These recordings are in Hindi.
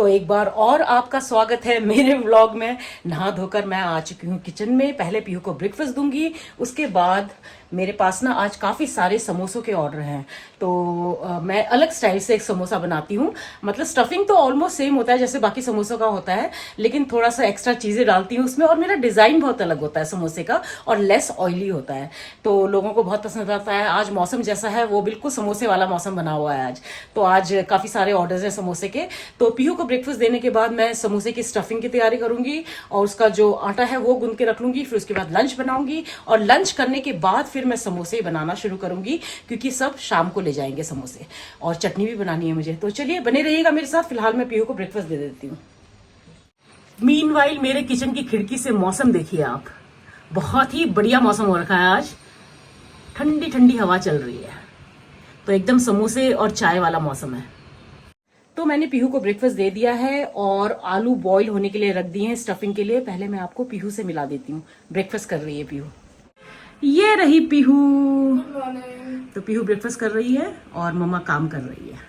एक बार और आपका स्वागत है मेरे व्लॉग में। नहा धोकर मैं आ चुकी हूँ किचन में। पहले पीहू को ब्रेकफास्ट दूंगी, उसके बाद मेरे पास ना आज काफ़ी सारे समोसों के ऑर्डर हैं, तो मैं अलग स्टाइल से एक समोसा बनाती हूँ। मतलब स्टफिंग तो ऑलमोस्ट सेम होता है जैसे बाकी समोसों का होता है, लेकिन थोड़ा सा एक्स्ट्रा चीज़ें डालती हूँ उसमें, और मेरा डिज़ाइन बहुत अलग होता है समोसे का और लेस ऑयली होता है, तो लोगों को बहुत पसंद आता है। आज मौसम जैसा है वो बिल्कुल समोसे वाला मौसम बना हुआ है आज, तो आज काफ़ी सारे ऑर्डर्स हैं समोसे के। तो पीहू को ब्रेकफास्ट देने के बाद मैं समोसे की स्टफिंग की तैयारी करूंगी और उसका जो आटा है वो गूंद के रख लूंगी। फिर उसके बाद लंच बनाऊंगी और लंच करने के बाद फिर मैं समोसे बनाना शुरू करूंगी, क्योंकि सब शाम को ले जाएंगे समोसे, और चटनी भी बनानी है मुझे। तो चलिए बने रहिएगा मेरे साथ। फिलहाल मैं पीहू को ब्रेकफास्ट दे देती हूँ। मीनवाइल मेरे किचन की खिड़की से मौसम देखिए आप, बहुत ही बढ़िया मौसम हो रखा है आज। ठंडी ठंडी हवा चल रही है, तो एकदम समोसे और चाय वाला मौसम है। तो मैंने पीहू को ब्रेकफास्ट दे दिया है और आलू बॉईल होने के लिए रख दिए हैं स्टफिंग के लिए। पहले मैं आपको पीहू से मिला देती हूँ। ब्रेकफास्ट कर रही है पीहू, ये रही पीहू। तो पीहू ब्रेकफास्ट कर रही है और मम्मा काम कर रही है।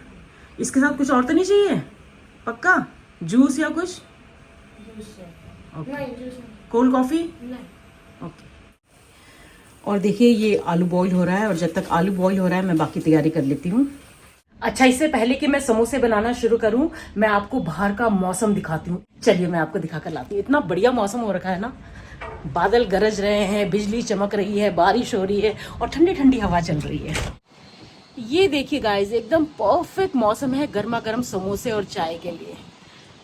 इसके साथ कुछ और तो नहीं चाहिए? पक्का जूस या कुछ? Cold coffee? ओके। और देखिए ये आलू बॉईल हो रहा है, और जब तक आलू बॉईल हो रहा है मैं बाकी तैयारी कर लेती हूँ। अच्छा, इससे पहले कि मैं समोसे बनाना शुरू करूं, मैं आपको बाहर का मौसम दिखाती हूँ। चलिए मैं आपको दिखा कर लाती हूँ। इतना बढ़िया मौसम हो रखा है ना, बादल गरज रहे हैं, बिजली चमक रही है, बारिश हो रही है और ठंडी ठंडी हवा चल रही है। ये देखिए गाइस, एकदम परफेक्ट मौसम है गर्मा गर्म समोसे और चाय के लिए।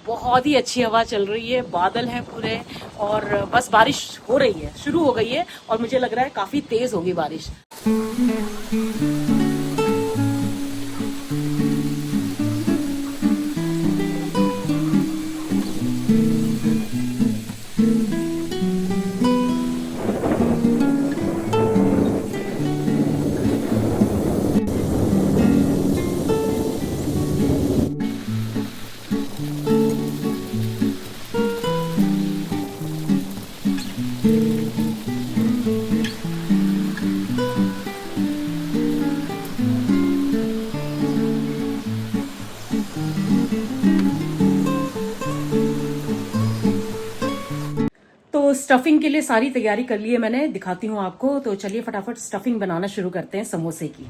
बहुत ही अच्छी हवा चल रही है, बादल हैं पूरे, और बस बारिश हो रही है, शुरू हो गई है, और मुझे लग रहा है काफी तेज होगी बारिश। तो स्टफिंग के लिए सारी तैयारी कर ली है मैंने, दिखाती हूँ आपको। तो चलिए फटाफट स्टफिंग बनाना शुरू करते हैं समोसे की।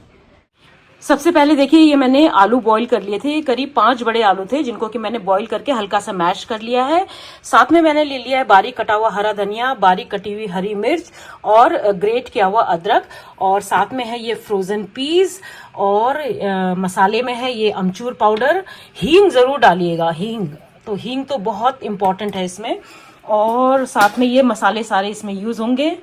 सबसे पहले देखिए, ये मैंने आलू बॉईल कर लिए थे। करीब 5 बड़े आलू थे जिनको कि मैंने बॉईल करके हल्का सा मैश कर लिया है। साथ में मैंने ले लिया है बारीक कटा हुआ हरा धनिया, बारीक कटी हुई हरी मिर्च और ग्रेट किया हुआ अदरक, और साथ में है ये फ्रोजन पीस, और मसाले में है ये अमचूर पाउडर। हींग जरूर डालिएगा, हींग तो बहुत इंपॉर्टेंट है इसमें, और साथ में ये मसाले सारे इसमें यूज होंगे।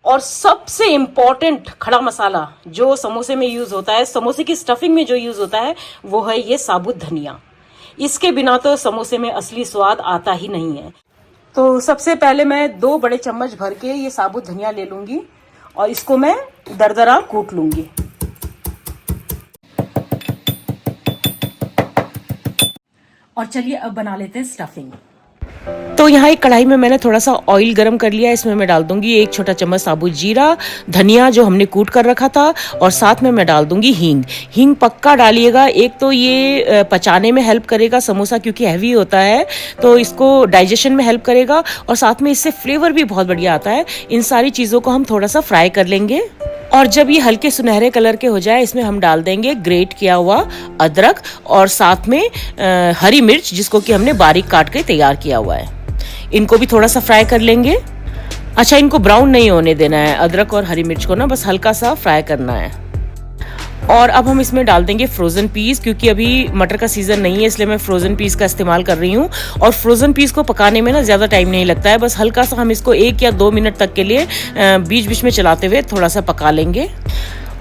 और सबसे इम्पोर्टेंट खड़ा मसाला जो समोसे में यूज होता है, समोसे की स्टफिंग में जो यूज होता है, वो है ये साबुत धनिया। इसके बिना तो समोसे में असली स्वाद आता ही नहीं है। तो सबसे पहले मैं 2 बड़े चम्मच भर के ये साबुत धनिया ले लूंगी और इसको मैं दरदरा कूट लूंगी। और चलिए अब बना लेते हैं स्टफिंग। तो यहाँ एक कढ़ाई में मैंने थोड़ा सा ऑयल गरम कर लिया है। इसमें मैं डाल दूंगी 1 छोटा चम्मच साबुत जीरा, धनिया जो हमने कूट कर रखा था, और साथ में मैं डाल दूंगी हींग पक्का डालिएगा। एक तो ये पचाने में हेल्प करेगा समोसा, क्योंकि हैवी होता है, तो इसको डाइजेशन में हेल्प करेगा, और साथ में इससे फ्लेवर भी बहुत बढ़िया आता है। इन सारी चीज़ों को हम थोड़ा सा फ्राई कर लेंगे, और जब ये हल्के सुनहरे कलर के हो जाए, इसमें हम डाल देंगे ग्रेट किया हुआ अदरक, और साथ में हरी मिर्च जिसको कि हमने बारीक काट के तैयार किया हुआ है। इनको भी थोड़ा सा फ्राई कर लेंगे। अच्छा, इनको ब्राउन नहीं होने देना है, अदरक और हरी मिर्च को ना बस हल्का सा फ्राई करना है। और अब हम इसमें डाल देंगे फ्रोजन पीस, क्योंकि अभी मटर का सीजन नहीं है, इसलिए मैं फ्रोजन पीस का इस्तेमाल कर रही हूँ। और फ्रोजन पीस को पकाने में ना ज़्यादा टाइम नहीं लगता है, बस हल्का सा हम इसको 1 या 2 मिनट तक के लिए बीच बीच में चलाते हुए थोड़ा सा पका लेंगे।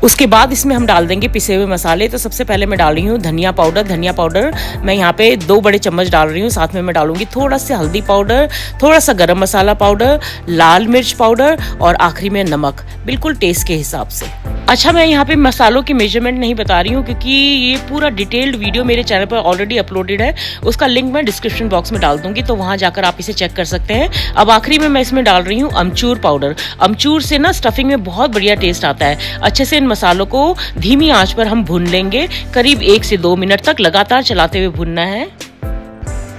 उसके बाद इसमें हम डाल देंगे पिसे हुए मसाले। तो सबसे पहले मैं डाल रही हूँ धनिया पाउडर। धनिया पाउडर मैं यहाँ पे 2 बड़े चम्मच डाल रही हूँ। साथ में मैं डालूंगी थोड़ा सा हल्दी पाउडर, थोड़ा सा गरम मसाला पाउडर, लाल मिर्च पाउडर और आखिरी में नमक, बिल्कुल टेस्ट के हिसाब से। अच्छा, मैं यहाँ पे मसालों की मेजरमेंट नहीं बता रही हूँ क्योंकि ये पूरा डिटेल्ड वीडियो मेरे चैनल पर ऑलरेडी अपलोडेड है। उसका लिंक मैं डिस्क्रिप्शन बॉक्स में डाल दूंगी, तो वहां जाकर आप इसे चेक कर सकते हैं। अब आखिरी में मैं इसमें डाल रही हूँ अमचूर पाउडर। अमचूर से ना स्टफिंग में बहुत बढ़िया टेस्ट आता है। अच्छे से इन मसालों को धीमी आंच पर हम भून लेंगे। करीब 1 से 2 मिनट तक लगातार चलाते हुए भूनना है।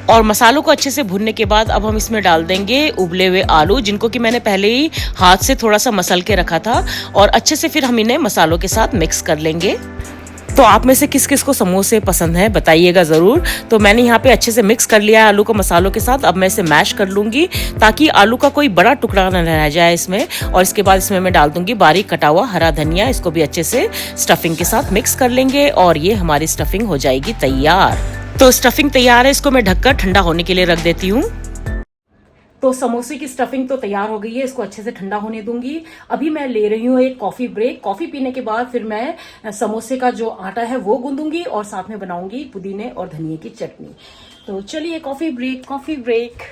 और मसालों को अच्छे से भूनने के बाद अब हम इसमें डाल देंगे उबले हुए आलू, जिनको कि मैंने पहले ही हाथ से थोड़ा सा मसल के रखा था। और अच्छे से फिर हम इन्हें मसालों के साथ मिक्स कर लेंगे। तो आप में से किस किस को समोसे पसंद है बताइएगा ज़रूर। तो मैंने यहाँ पे अच्छे से मिक्स कर लिया है आलू को मसालों के साथ। अब मैं इसे मैश कर लूँगी ताकि आलू का कोई बड़ा टुकड़ा न रह जाए इसमें। और इसके बाद इसमें मैं डाल दूँगी बारीक कटा हुआ हरा धनिया। इसको भी अच्छे से स्टफिंग के साथ मिक्स कर लेंगे और ये हमारी स्टफिंग हो जाएगी तैयार। तो स्टफिंग तैयार है, इसको मैं ढककर ठंडा होने के लिए रख देती हूँ। तो समोसे की स्टफिंग तो तैयार हो गई है, इसको अच्छे से ठंडा होने दूंगी। अभी मैं ले रही हूँ एक कॉफी ब्रेक। कॉफी पीने के बाद फिर मैं समोसे का जो आटा है वो गूंदूंगी और साथ में बनाऊंगी पुदीने और धनिए की चटनी। तो चलिए कॉफी ब्रेक।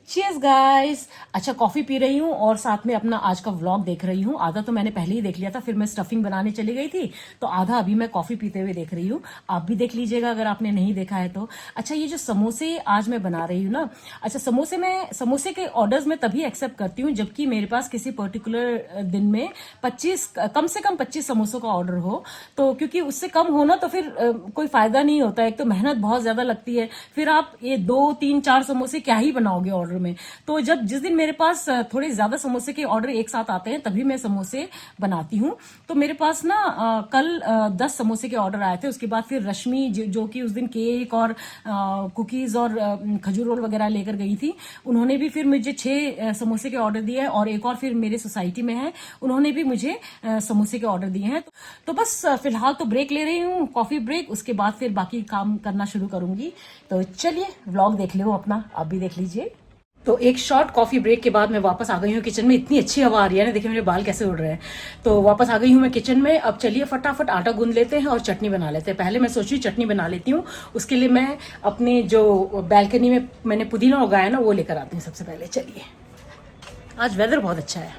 Cheers guys. अच्छा, कॉफी पी रही हूँ और साथ में अपना आज का व्लॉग देख रही हूँ। आधा तो मैंने पहले ही देख लिया था, फिर मैं स्टफिंग बनाने चली गई थी, तो आधा अभी मैं कॉफी पीते हुए देख रही हूँ। आप भी देख लीजिएगा अगर आपने नहीं देखा है तो। अच्छा, ये जो समोसे आज मैं बना रही हूँ ना, अच्छा समोसे के ऑर्डर्स मैं तभी एक्सेप्ट करती हूँ जबकि मेरे पास किसी पर्टिकुलर दिन में कम से कम 25 समोसों का ऑर्डर हो। तो क्योंकि उससे कम हो ना तो फिर कोई फायदा नहीं होता है। एक तो मेहनत बहुत ज्यादा लगती है, फिर आप ये 2, 3, 4 समोसे क्या ही बनाओगे ऑर्डर में। तो जिस दिन मेरे पास थोड़े ज्यादा समोसे के ऑर्डर एक साथ आते हैं तभी मैं समोसे बनाती हूँ। तो मेरे पास ना कल 10 समोसे के ऑर्डर आए थे। उसके बाद फिर रश्मि जो कि उस दिन केक और कुकीज और खजूर रोल वगैरह लेकर गई थी, उन्होंने भी फिर मुझे 6 समोसे के ऑर्डर दिए हैं। और एक और फिर मेरे सोसाइटी में है, उन्होंने भी मुझे समोसे के ऑर्डर दिए हैं। तो बस फिलहाल तो ब्रेक ले रही हूँ, कॉफी ब्रेक। उसके बाद फिर बाकी काम करना शुरू करूंगी। तो चलिए व्लॉग देख लो अपना, आप भी देख लीजिए। तो एक शॉर्ट कॉफी ब्रेक के बाद मैं वापस आ गई हूँ किचन में। इतनी अच्छी हवा आ रही है ना, देखिए मेरे बाल कैसे उड़ रहे हैं। तो वापस आ गई हूँ मैं किचन में। अब चलिए फटाफट आटा गूंद लेते हैं और चटनी बना लेते हैं। पहले मैं सोची चटनी बना लेती हूँ, उसके लिए मैं अपने जो बैल्कनी में मैंने पुदीना उगाया ना वो लेकर आती हूँ सबसे पहले। चलिए, आज वेदर बहुत अच्छा है।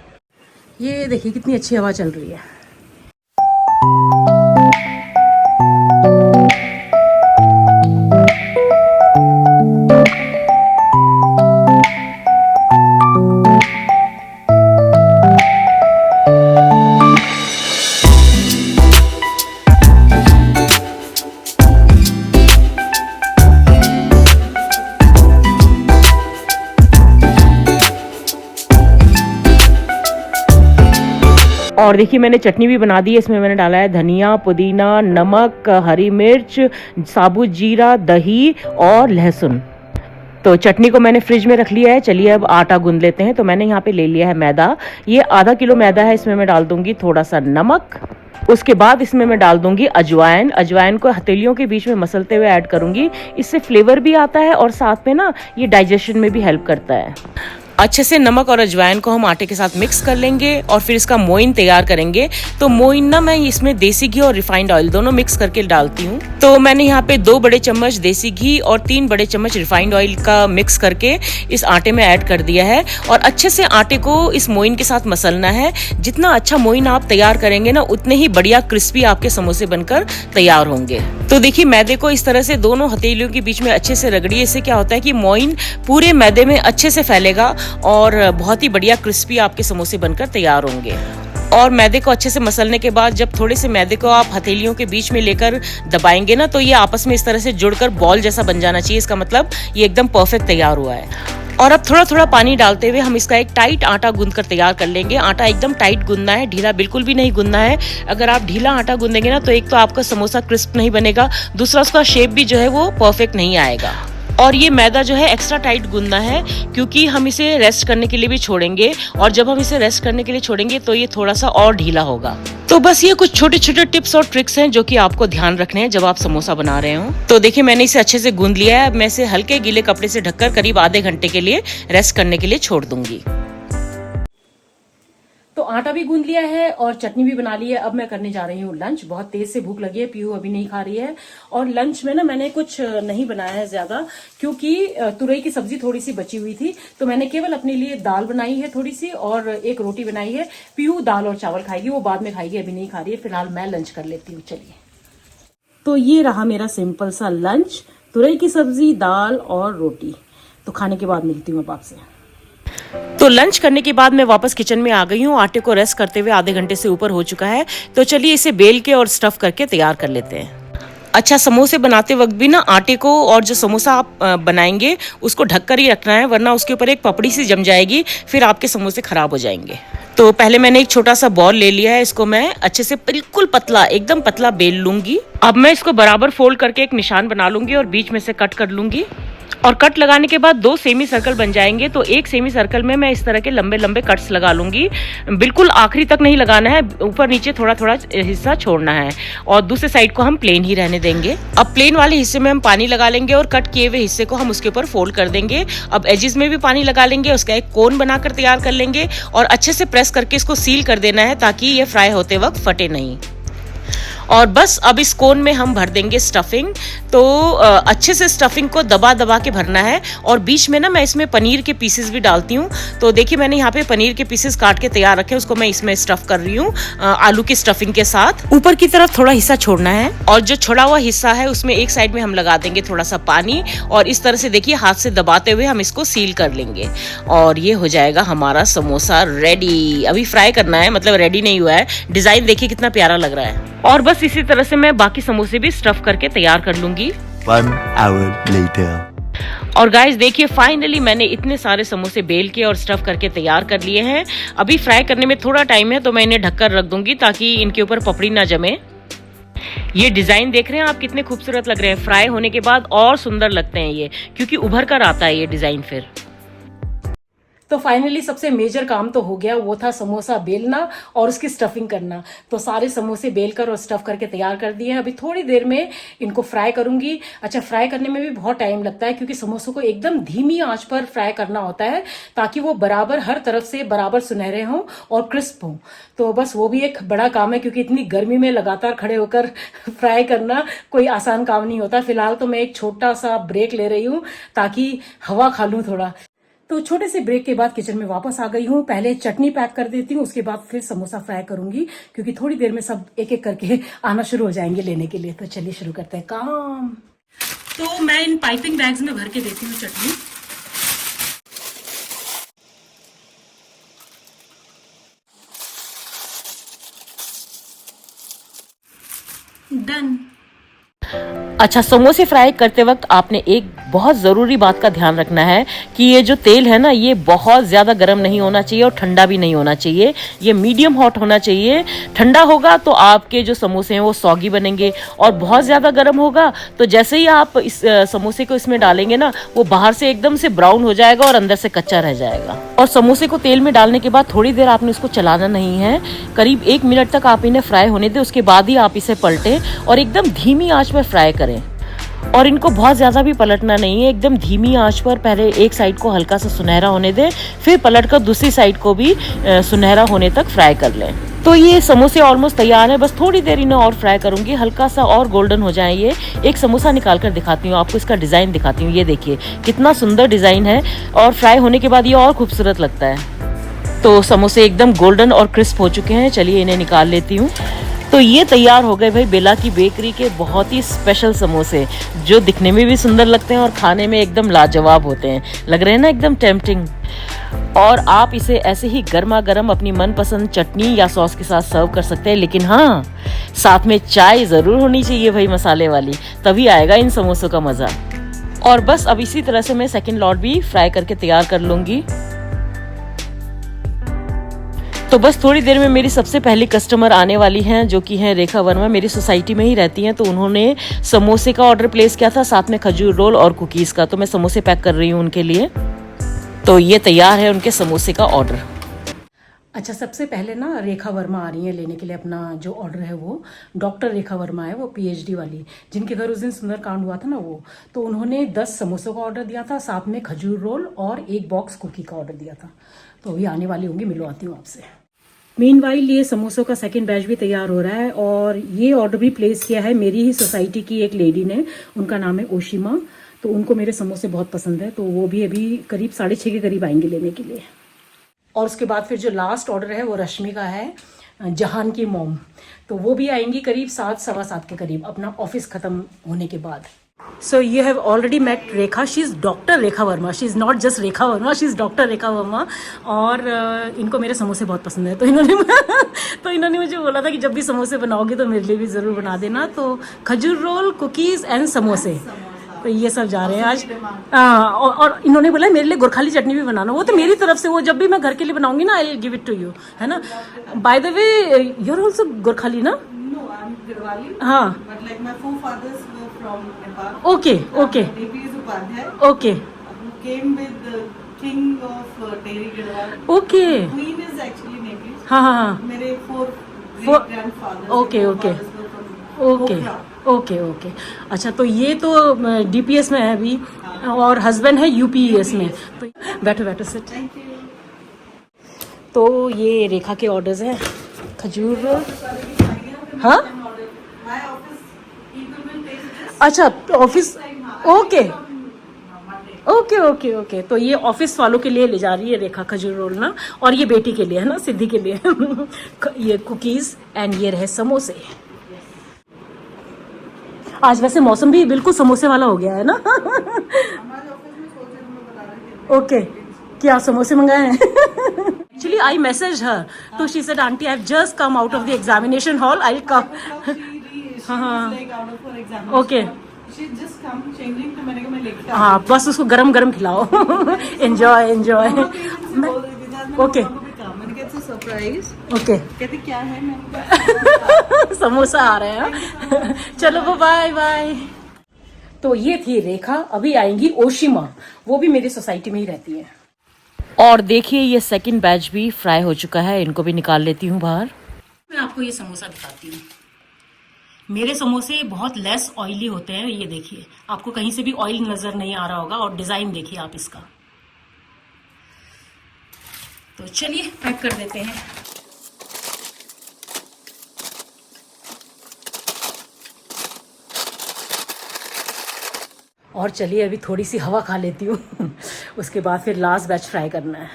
ये देखिए कितनी अच्छी हवा चल रही है। और देखिए मैंने चटनी भी बना दी है। इसमें मैंने डाला है धनिया, पुदीना, नमक, हरी मिर्च, साबुत जीरा, दही और लहसुन। तो चटनी को मैंने फ्रिज में रख लिया है। चलिए अब आटा गूंद लेते हैं। तो मैंने यहाँ पे ले लिया है मैदा। ये आधा किलो मैदा है। इसमें मैं डाल दूंगी थोड़ा सा नमक। उसके बाद इसमें मैं डाल दूंगी अजवाइन। अजवाइन को हथेलियों के बीच में मसलते हुए ऐड करूंगी। इससे फ्लेवर भी आता है और साथ में ना ये डाइजेशन में भी हेल्प करता है। अच्छे से नमक और अजवाइन को हम आटे के साथ मिक्स कर लेंगे और फिर इसका मोइन तैयार करेंगे। तो मोइन ना मैं इसमें देसी घी और रिफाइंड ऑयल दोनों मिक्स करके डालती हूँ। तो मैंने यहाँ पे 2 बड़े चम्मच देसी घी और 3 बड़े चम्मच रिफाइंड ऑयल का मिक्स करके इस आटे में ऐड कर दिया है। और अच्छे से आटे को इस मोइन के साथ मसलना है। जितना अच्छा मोइन आप तैयार करेंगे ना उतने ही बढ़िया क्रिस्पी आपके समोसे बनकर तैयार होंगे। तो देखिए मैदे को इस तरह से दोनों हथेलियों के बीच में अच्छे से रगड़िए। इससे क्या होता है कि मोइन पूरे मैदे में अच्छे से फैलेगा और बहुत ही बढ़िया क्रिस्पी आपके समोसे बनकर तैयार होंगे। और मैदे को अच्छे से मसलने के बाद जब थोड़े से मैदे को आप हथेलियों के बीच में लेकर दबाएंगे ना तो ये आपस में इस तरह से जुड़कर बॉल जैसा बन जाना चाहिए। इसका मतलब ये एकदम परफेक्ट तैयार हुआ है। और अब थोड़ा थोड़ा पानी डालते हुए हम इसका एक टाइट आटा गूंद कर तैयार कर लेंगे। आटा एकदम टाइट गूंदना है, ढीला बिल्कुल भी नहीं गूंदना है। अगर आप ढीला आटा गूंदेंगे ना तो एक तो आपका समोसा क्रिस्प नहीं बनेगा, दूसरा उसका शेप भी जो है वो परफेक्ट नहीं आएगा। और ये मैदा जो है एक्स्ट्रा टाइट गूंदना है क्योंकि हम इसे रेस्ट करने के लिए भी छोड़ेंगे। और जब हम इसे रेस्ट करने के लिए छोड़ेंगे तो ये थोड़ा सा और ढीला होगा। तो बस ये कुछ छोटे छोटे टिप्स और ट्रिक्स हैं जो कि आपको ध्यान रखने हैं जब आप समोसा बना रहे हो। तो देखिए मैंने इसे अच्छे से गूंद लिया है। अब मैं इसे हल्के गीले कपड़े से ढककर करीब आधे घंटे के लिए रेस्ट करने के लिए छोड़ दूंगी। तो आटा भी गूंद लिया है और चटनी भी बना ली है। अब मैं करने जा रही हूँ लंच। बहुत तेज से भूख लगी है, पीहू अभी नहीं खा रही है। और लंच में ना मैंने कुछ नहीं बनाया है ज्यादा, क्योंकि तुरई की सब्जी थोड़ी सी बची हुई थी, तो मैंने केवल अपने लिए दाल बनाई है थोड़ी सी और एक रोटी बनाई है। पीहू दाल और चावल खाएगी, वो बाद में खाएगी, अभी नहीं खा रही है। फिलहाल मैं लंच कर लेती हूँ। चलिए, तो ये रहा मेरा सिंपल सा लंच, तुरई की सब्जी, दाल और रोटी। तो खाने के बाद मिलती हूँ अब आपसे। तो लंच करने के बाद मैं वापस किचन में आ गई हूँ। आटे को रेस्ट करते हुए आधे घंटे से ऊपर हो चुका है। तो चलिए इसे बेल के और स्टफ करके तैयार कर लेते हैं। अच्छा, समोसे बनाते वक्त भी ना आटे को और जो समोसा आप बनाएंगे उसको ढककर ही रखना है, वरना उसके ऊपर एक पपड़ी सी जम जाएगी, फिर आपके समोसे खराब हो जाएंगे। तो पहले मैंने एक छोटा सा बॉल ले लिया है, इसको मैं अच्छे से बिल्कुल पतला, एकदम पतला बेल लूंगी। अब मैं इसको बराबर फोल्ड करके एक निशान बना लूंगी और बीच में से कट कर लूंगी। और कट लगाने के बाद 2 सेमी सर्कल बन जाएंगे। तो एक सेमी सर्कल में मैं इस तरह के लंबे लंबे कट्स लगा लूंगी। बिल्कुल आखिरी तक नहीं लगाना है, ऊपर नीचे थोड़ा थोड़ा हिस्सा छोड़ना है और दूसरे साइड को हम प्लेन ही रहने देंगे। अब प्लेन वाले हिस्से में हम पानी लगा लेंगे और कट किए हुए हिस्से को हम उसके ऊपर फोल्ड कर देंगे। अब एजेस में भी पानी लगा लेंगे, उसका एक कोन बनाकर तैयार कर लेंगे और अच्छे से प्रेस करके इसको सील कर देना है ताकि ये फ्राई होते वक्त फटे नहीं। और बस अब इस कोन में हम भर देंगे स्टफिंग। तो अच्छे से स्टफिंग को दबा दबा के भरना है। और बीच में ना मैं इसमें पनीर के पीसेस भी डालती हूँ। तो देखिए मैंने यहाँ पे पनीर के पीसेस काट के तैयार रखे, उसको मैं इसमें स्टफ कर रही हूँ आलू की स्टफिंग के साथ। ऊपर की तरफ थोड़ा हिस्सा छोड़ना है और जो छोड़ा हुआ हिस्सा है उसमें एक साइड में हम लगा देंगे थोड़ा सा पानी और इस तरह से देखिए हाथ से दबाते हुए हम इसको सील कर लेंगे और ये हो जाएगा हमारा समोसा रेडी। अभी फ्राई करना है, मतलब रेडी नहीं हुआ है। डिजाइन देखिए कितना प्यारा लग रहा है। और बस इसी तरह से मैं बाकी समोसे भी स्टफ करके तैयार कर लूंगी। 1 hour later. और गाइस देखिए फाइनली मैंने इतने सारे समोसे बेल के और स्टफ करके तैयार कर लिए हैं। अभी फ्राई करने में थोड़ा टाइम है तो मैं इन्हें ढककर रख दूंगी ताकि इनके ऊपर पपड़ी ना जमे। ये डिजाइन देख रहे हैं आप, कितने खूबसूरत लग रहे हैं। फ्राई होने के बाद और सुंदर लगते हैं ये, क्योंकि उभर कर आता है ये डिजाइन फिर। तो फाइनली सबसे मेजर काम तो हो गया, वो था समोसा बेलना और उसकी स्टफिंग करना। तो सारे समोसे बेलकर और स्टफ करके तैयार कर दिए हैं। अभी थोड़ी देर में इनको फ्राई करूंगी। अच्छा, फ्राई करने में भी बहुत टाइम लगता है क्योंकि समोसों को एकदम धीमी आंच पर फ्राई करना होता है ताकि वो बराबर हर तरफ से बराबर सुनहरे हों और क्रिस्प हों। तो बस वो भी एक बड़ा काम है क्योंकि इतनी गर्मी में लगातार खड़े होकर फ्राई करना कोई आसान काम नहीं होता। फिलहाल तो मैं एक छोटा सा ब्रेक ले रही हूँ ताकि हवा खा लूँ थोड़ा। तो छोटे से ब्रेक के बाद किचन में वापस आ गई हूँ। पहले चटनी पैक कर देती हूँ, उसके बाद फिर समोसा फ्राई करूंगी क्योंकि थोड़ी देर में सब एक एक करके आना शुरू हो जाएंगे लेने के लिए। तो चलिए शुरू करते हैं काम। तो मैं इन पाइपिंग बैग्स में भर के देती हूँ चटनी। डन। अच्छा, समोसे फ्राई करते वक्त आपने एक बहुत ज़रूरी बात का ध्यान रखना है कि ये जो तेल है ना, ये बहुत ज़्यादा गर्म नहीं होना चाहिए और ठंडा भी नहीं होना चाहिए। ये मीडियम हॉट होना चाहिए। ठंडा होगा तो आपके जो समोसे हैं वो सॉगी बनेंगे और बहुत ज़्यादा गर्म होगा तो जैसे ही आप इस समोसे को इसमें डालेंगे ना, वो बाहर से एकदम से ब्राउन हो जाएगा और अंदर से कच्चा रह जाएगा। और समोसे को तेल में डालने के बाद थोड़ी देर आपने उसको चलाना नहीं है, करीब 1 मिनट तक आप इन्हें फ्राई होने दें। उसके बाद ही आप इसे पलटें और एकदम धीमी आंच पर फ्राई करें। और इनको बहुत ज़्यादा भी पलटना नहीं है, एकदम धीमी आंच पर पहले एक साइड को हल्का सा सुनहरा होने दें, फिर पलटकर दूसरी साइड को भी सुनहरा होने तक फ्राई कर लें। तो ये समोसे ऑलमोस्ट तैयार है, बस थोड़ी देर इन्हें और फ्राई करूंगी, हल्का सा और गोल्डन हो जाए ये। एक समोसा निकाल कर दिखाती हूँ आपको, इसका डिज़ाइन दिखाती हूँ। ये देखिए कितना सुंदर डिज़ाइन है और फ्राई होने के बाद ये और खूबसूरत लगता है। तो समोसे एकदम गोल्डन और क्रिस्प हो चुके हैं। चलिए इन्हें निकाल लेती हूँ। तो ये तैयार हो गए भाई बेला की बेकरी के बहुत ही स्पेशल समोसे, जो दिखने में भी सुंदर लगते हैं और खाने में एकदम लाजवाब होते हैं। लग रहे हैं ना एकदम टेम्पटिंग। और आप इसे ऐसे ही गर्मा गर्म अपनी मनपसंद चटनी या सॉस के साथ सर्व कर सकते हैं, लेकिन हाँ, साथ में चाय ज़रूर होनी चाहिए भाई मसाले वाली, तभी आएगा इन समोसों का मज़ा। और बस अब इसी तरह से मैं सेकेंड लॉट भी फ्राई करके तैयार कर लूँगी। तो बस थोड़ी देर में मेरी सबसे पहली कस्टमर आने वाली हैं, जो कि हैं रेखा वर्मा। मेरी सोसाइटी में ही रहती हैं, तो उन्होंने समोसे का ऑर्डर प्लेस किया था, साथ में खजूर रोल और कुकीज़ का। तो मैं समोसे पैक कर रही हूँ उनके लिए। तो ये तैयार है उनके समोसे का ऑर्डर। अच्छा, सबसे पहले ना रेखा वर्मा आ रही है लेने के लिए अपना जो ऑर्डर है। वो डॉक्टर रेखा वर्मा है, वो PhD वाली, जिनके घर उस दिन सुंदरकांड हुआ था ना वो। तो उन्होंने 10 समोसों का ऑर्डर दिया था, साथ में खजूर रोल और 1 बॉक्स कुकी का ऑर्डर दिया था। तो अभी आने वाली होंगी, मिलवाती हूँ आपसे। मीनवाइल ये समोसों का सेकंड बैच भी तैयार हो रहा है और ये ऑर्डर भी प्लेस किया है मेरी ही सोसाइटी की एक लेडी ने, उनका नाम है ओशिमा। तो उनको मेरे समोसे बहुत पसंद है, तो वो भी अभी करीब 6:30 के करीब आएंगे लेने के लिए। और उसके बाद फिर जो लास्ट ऑर्डर है वो रश्मि का है, जहान की मॉम, तो वो भी आएंगी करीब 7, सवा 7 के करीब अपना ऑफिस खत्म होने के बाद। So you have already met Rekha. She is Dr. Rekha Verma. She is not just Rekha Verma. She is Dr. Rekha Verma. और इनको मेरे समोसे बहुत पसंद है, तो इन्होंने मुझे बोला था कि जब भी समोसे बनाओगे तो मेरे लिए भी ज़रूर बना देना। तो खजूर रोल, कुकीज़ एंड समोसे, तो ये सब जा रहे हैं आज। और इन्होंने बोला मेरे लिए गुरखाली चटनी भी बनाना, वो तो मेरी तरफ से, वो जब भी मैं घर के लिए बनाऊंगी ना, I give it to you, है ना। By the way you are also Gorkhali ना? No, I'm Garhwali. हाँ, But like my forefathers were from Nepal. Okay okay DPS Upadhyay, okay who came with the king of Tehri Garhwal. Okay, Queen is actually Nepalese. हाँ हाँ हाँ, मेरे four Four- great grandfathers. Okay, okay. Okay okay okay. अच्छा, तो ये तो डीपीएस में है अभी और हस्बैंड है यूपीएस में। तो बैठो बैठो सिट। Thank you. तो ये रेखा के ऑर्डर्स हैं, खजूर रोल। हाँ, My office people will take this. अच्छा office, okay okay okay okay. तो ये ऑफिस वालों के लिए ले जा रही है रेखा खजूर रोल ना, और ये बेटी के लिए है ना, सिद्धि के लिए ये कुकीज एंड ये रहे समोसे। आज वैसे मौसम भी बिल्कुल समोसे वाला हो गया है ना। हमारे ऑफिस में सोचे हम लोग बता रहे थे। ओके, क्या समोसे मंगाए हैं? एक्चुअली आई मैसेज हर, तो she said aunty I have just come out of the examination hall, I will come. She was like out of her exam. Okay. She just come changing तो मैंने कहा मैं लेके हाँ, बस उसको गरम गरम खिलाओ। Enjoy enjoy. ओके मैंने कहा it's a surprise. ओके, कहती क्या है, मैंने कहा समोसा आ रहे हैं। चलो बाय बाय। तो ये थी रेखा, अभी आएंगी ओशिमा, वो भी मेरी सोसाइटी में ही रहती है। और देखिए ये सेकंड बैच भी फ्राई हो चुका है, इनको भी निकाल लेती हूँ बाहर। मैं आपको ये समोसा दिखाती हूँ। मेरे समोसे बहुत लेस ऑयली होते हैं, ये देखिए, आपको कहीं से भी ऑयल नजर नहीं आ रहा होगा। और डिजाइन देखिए आप इसका। तो चलिए पैक कर देते हैं। और चलिए अभी थोड़ी सी हवा खा लेती हूँ। उसके बाद फिर लास्ट बैच फ्राई करना है।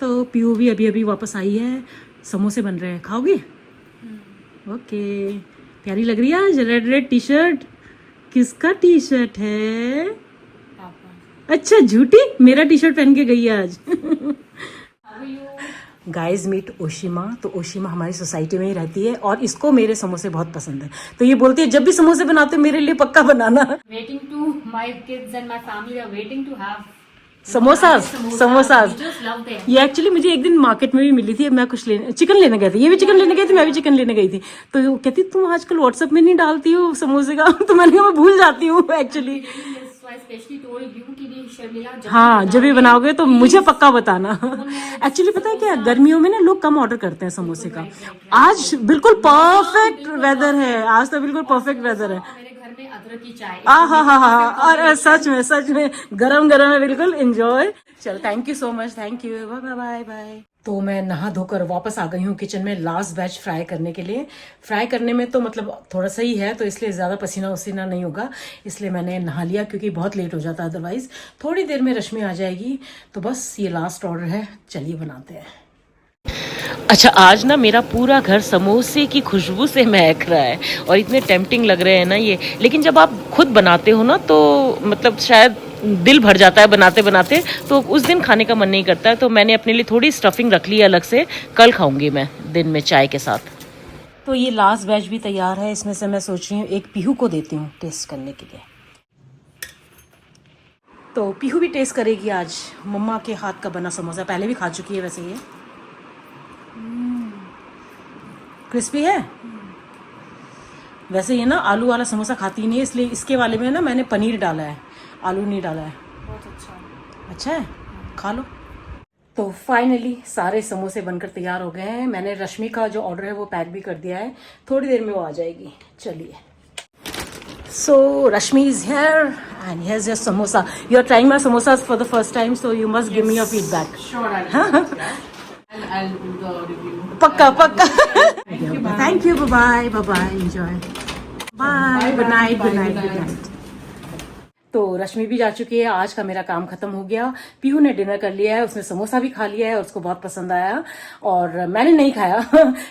तो पीयू भी अभी अभी वापस आई है, समोसे बन रहे हैं, खाओगे? ओके, प्यारी लग रही है आज रेड रेड टी शर्ट। किसका टी शर्ट है? अच्छा, झूठी, मेरा टी शर्ट पहन के गई है आज। Guys meet Oshima. तो ओशिमा हमारी सोसाइटी में ही रहती है और इसको मेरे समोसे बहुत पसंद है, तो ये बोलती है जब भी समोसे बनाते हो मेरे लिए पक्का बनाना। Waiting to my kids and my family are waiting to have samosas. We just love them. ये एक्चुअली मुझे एक दिन मार्केट में भी मिली थी, मैं कुछ चिकन लेने गई थी, ये भी चिकन लेने गई थी, मैं भी चिकन लेने गई थी। तो वो कहती तुम आजकल व्हाट्सएप में नहीं डालती हो समोसे का। तो मैंने कहा मैं भूल जाती हूँ actually. So I especially told you कि ये शर्मिला जब हाँ, जब भी बनाओगे तो मुझे पक्का बताना। एक्चुअली पता है क्या, गर्मियों में ना लोग कम ऑर्डर करते हैं समोसे का। आज बिल्कुल परफेक्ट वेदर है, आज तो बिल्कुल परफेक्ट वेदर है। मेरे घर में अदरक की चाय। हाँ, और सच में गरम गरम है, बिल्कुल एंजॉय। चलो, thank you so much, thank you, bye bye bye. तो मैं नहा धोकर वापस आ गई हूँ किचन में लास्ट बैच फ्राई करने के लिए। फ्राई करने में तो मतलब थोड़ा सा ही है, तो इसलिए ज़्यादा पसीना वसीना नहीं होगा, इसलिए मैंने नहा लिया क्योंकि बहुत लेट हो जाता अदरवाइज। थोड़ी देर में रश्मि आ जाएगी, तो बस ये लास्ट ऑर्डर है, चलिए बनाते हैं। अच्छा, आज ना मेरा पूरा घर समोसे की खुशबू से महक रहा है और इतने टेम्पटिंग लग रहे हैं ना ये, लेकिन जब आप खुद बनाते हो ना तो मतलब शायद दिल भर जाता है बनाते बनाते, तो उस दिन खाने का मन नहीं करता है। तो मैंने अपने लिए थोड़ी स्टफिंग रख ली अलग से, कल खाऊंगी मैं दिन में चाय के साथ। तो ये लास्ट बैच भी तैयार है, इसमें से मैं सोच रही हूँ एक पीहू को देती हूँ टेस्ट करने के लिए। तो पीहू भी टेस्ट करेगी आज मम्मा के हाथ का बना समोसा, पहले भी खा चुकी है वैसे ये। क्रिस्पी है। वैसे ये ना आलू वाला समोसा खाती नहीं है, इसलिए इसके वाले में ना मैंने पनीर डाला है, आलू नहीं डाला है। बहुत अच्छा है, खा लो। तो फाइनली सारे समोसे बनकर तैयार हो गए हैं। मैंने रश्मि का जो ऑर्डर है वो पैक भी कर दिया है, थोड़ी देर में वो आ जाएगी। चलिए। So Rashmi is here and here's your samosa. You are trying my samosas for the first time, so you must give me your feedback. Sure, I'll do that. I'll do the review. पक्का पक्का thank you bye bye enjoy bye good night good night good night. तो रश्मि भी जा चुकी है, आज का मेरा काम खत्म हो गया। पीहू ने डिनर कर लिया है, उसने समोसा भी खा लिया है और उसको बहुत पसंद आया और मैंने नहीं खाया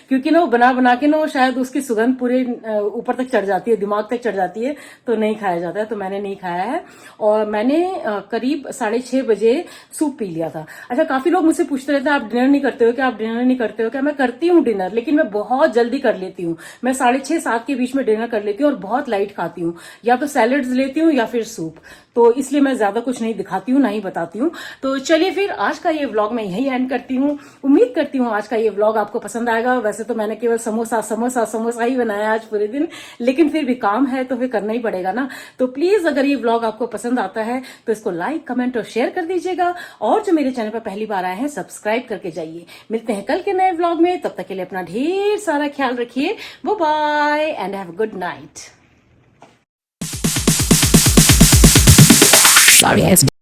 क्योंकि ना वो बना बना के ना शायद उसकी सुगंध पूरे ऊपर तक चढ़ जाती है, दिमाग तक चढ़ जाती है, तो नहीं खाया जाता है, तो मैंने नहीं खाया है। और मैंने करीब 6:30 बजे सूप पी लिया था। अच्छा, काफी लोग मुझसे पूछते रहते हैं आप डिनर नहीं करते हो क्या, आप डिनर नहीं करते हो क्या? मैं करती हूँ डिनर, लेकिन मैं बहुत जल्दी कर लेती हूँ। मैं 6:30-7 के बीच में डिनर कर लेती हूँ और बहुत लाइट खाती हूँ, या तो सैलड्स लेती हूँ या फिर सूप। तो इसलिए मैं ज्यादा कुछ नहीं दिखाती हूँ, ना ही बताती हूँ। तो चलिए फिर आज का ये व्लॉग मैं यही एंड करती हूँ। उम्मीद करती हूँ आज का ये व्लॉग आपको पसंद आएगा। वैसे तो मैंने केवल समोसा समोसा समोसा ही बनाया आज पूरे दिन, लेकिन फिर भी काम है तो फिर करना ही पड़ेगा ना। तो प्लीज अगर ये व्लॉग आपको पसंद आता है तो इसको लाइक कमेंट और शेयर कर दीजिएगा, और जो मेरे चैनल पर पहली बार आए हैं सब्सक्राइब करके जाइए। मिलते हैं कल के नए व्लॉग में, तब तक के लिए अपना ढेर सारा ख्याल रखिए। Bye bye and have a good night. Sorry,